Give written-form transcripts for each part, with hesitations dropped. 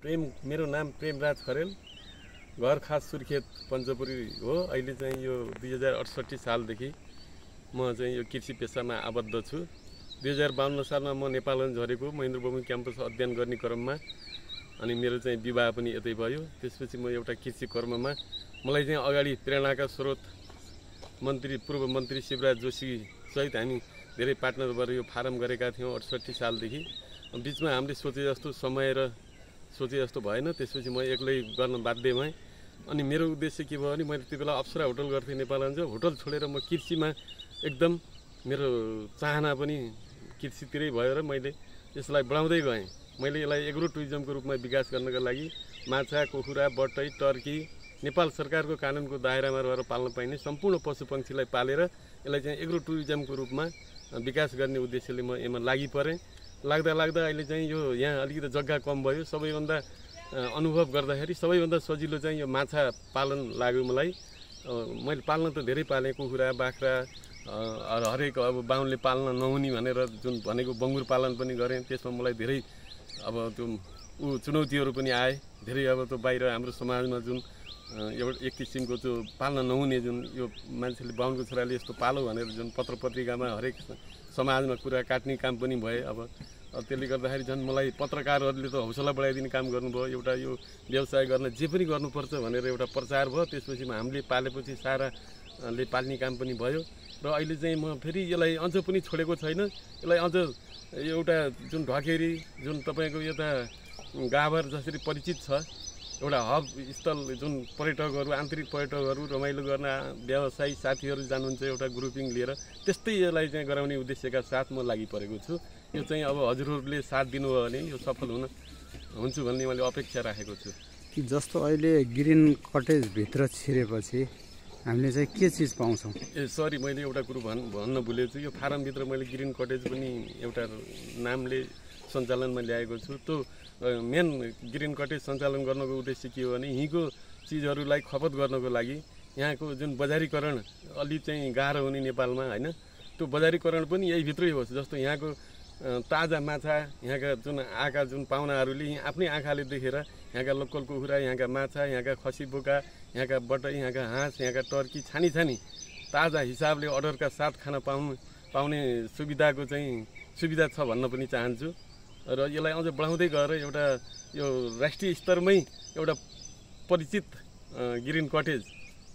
मेरो नाम प्रेमराज खरेल, घर खास सुर्खेत पञ्चपुरी हो। अहिले चाहिँ यो 2068 सालदेखि म चाहिँ यो कृषि पेसामा आबद्ध छु। 2052 सालमा म नेपालगञ्ज झरेको महेन्द्र बबुङ क्याम्पस अध्ययन गर्ने क्रममा अनि मेरो चाहिँ विवाह पनि यतै भयो। त्यसपछि म एउटा कृषि कर्ममा मलाई चाहिँ अगाडि प्रेरणाका स्रोत पूर्व मन्त्री शिवराज जोशी सहित हामी धेरै पार्टनर भएर यो फारम गरेका थियौँ 68 सालदेखि। बिचमा हामीले सोचे जस्तो समय र सोचे जस्तो भएन। त्यसपछि म एक्लै गर्न बाध्य भएँ। अनि मेरो उद्देश्य के भयो भने मैले त्यो बेला अप्सरा होटल गर्थेँ नेपालगञ्ज। होटल छोडेर म कृषिमा एकदम मेरो चाहना पनि कृषितिरै भयो र मैले यसलाई बढाउँदै गएँ। मैले यसलाई एग्रो टुरिज्मको रूपमा विकास गर्नका लागि माछा, कुखुरा, बटै, टर्की नेपाल सरकारको कानुनको दायरामा रहेर पाल्न पाइने सम्पूर्ण पशुपक्षीलाई पालेर यसलाई चाहिँ एग्रो टुरिज्मको रूपमा विकास गर्ने उद्देश्यले म यसमा लागि परेँ। लाग्दा अहिले चाहिँ यो यहाँ अलिकति जग्गा कम भयो। सबैभन्दा अनुभव गर्दाखेरि सबैभन्दा सजिलो चाहिँ यो माछा पालन लाग्यो मलाई। मैले पाल्न त धेरै पालेँ, कुखुरा, बाख्रा, हरेक अब बाहुनले पाल्न नहुने भनेर जुन भनेको बङ्गुर पालन पनि गरेँ। त्यसमा मलाई धेरै अब त्यो चुनौतीहरू पनि आए। धेरै अब त्यो बाहिर हाम्रो समाजमा जुन एक किसिमको त्यो पाल्न नहुने जुन यो मान्छेले बाहुनको छोराले यस्तो पालो भनेर जुन पत्र पत्रिकामा हरेक समाजमा कुरा काट्ने काम पनि भए। अब त्यसले गर्दाखेरि झन् मलाई पत्रकारहरूले त हौसला बढाइदिने काम गर्नुभयो। एउटा यो व्यवसाय गर्न जे पनि गर्नुपर्छ भनेर एउटा प्रचार भयो। त्यसपछि हामीले पालेपछि साराले पाल्ने काम पनि भयो। र अहिले चाहिँ म फेरि यसलाई अझ पनि छोडेको छैन। यसलाई अझ एउटा जुन ढकेरी जुन तपाईँको यता गाभर जसरी परिचित छ, एउटा हब स्थल जुन पर्यटकहरू आन्तरिक पर्यटकहरू रमाइलो गर्न व्यवसायी साथीहरू जानुहुन्छ एउटा ग्रुपिङ लिएर, त्यस्तै यसलाई चाहिँ गराउने उद्देश्यका साथ म लागि परेको छु। यो चाहिँ अब हजुरहरूले साथ दिनुभयो भने यो सफल हुन्छु भन्ने मैले अपेक्षा राखेको छु। जस्तो अहिले ग्रिन कटेजभित्र छिरेपछि हामीले चाहिँ के चिज पाउँछौँ? सरी, मैले एउटा कुरो भन्न भुलेको छु। यो फारमभित्र मैले ग्रिन कटेज पनि एउटा नामले सञ्चालनमा ल्याएको छु। त्यो मेन ग्रिन कटेज सञ्चालन गर्नको उद्देश्य के हो भने यहीँको चिजहरूलाई खपत गर्नको लागि यहाँको जुन बजारीकरण अलि चाहिँ गाह्रो हुने नेपालमा होइन, त्यो बजारीकरण पनि यहीभित्रै होस्। जस्तो यहाँको ताजा माछा यहाँका जुन आएका जुन पाहुनाहरूले आफ्नै आँखाले देखेर यहाँका लोकल कुखुरा, यहाँका माछा, यहाँका खसी बोका, यहाँका बटै, यहाँका हाँस, यहाँका टर्की छानी ताजा हिसाबले अर्डरका साथ खान पाउने सुविधा छ भन्न पनि चाहन्छु। र यसलाई अझ बढाउँदै गएर एउटा यो राष्ट्रिय स्तरमै एउटा परिचित ग्रिन कटेज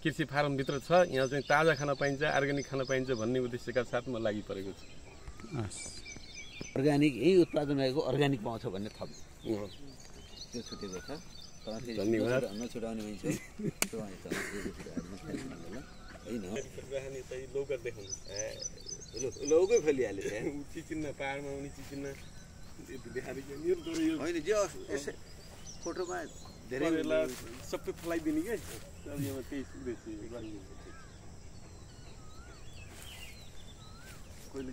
कृषि फारमभित्र छ। यहाँ चाहिँ ताजा खान पाइन्छ, अर्ग्यानिक खान पाइन्छ भन्ने उद्देश्यका साथ म लागि परेको छु। अर्ग्यानिक यही उत्पादन भएको अर्ग्यानिक पाउँछ भन्ने थप त्यो छुटेको छ। धन्यवाद। नछुटाउने मान्छे लौकै फैलिहाल्यो चिचिन्न पाहाडमा आउने चिचिन्न होइन जे फोटोमा धेरै सबै फलाइदिने क्या। कहिले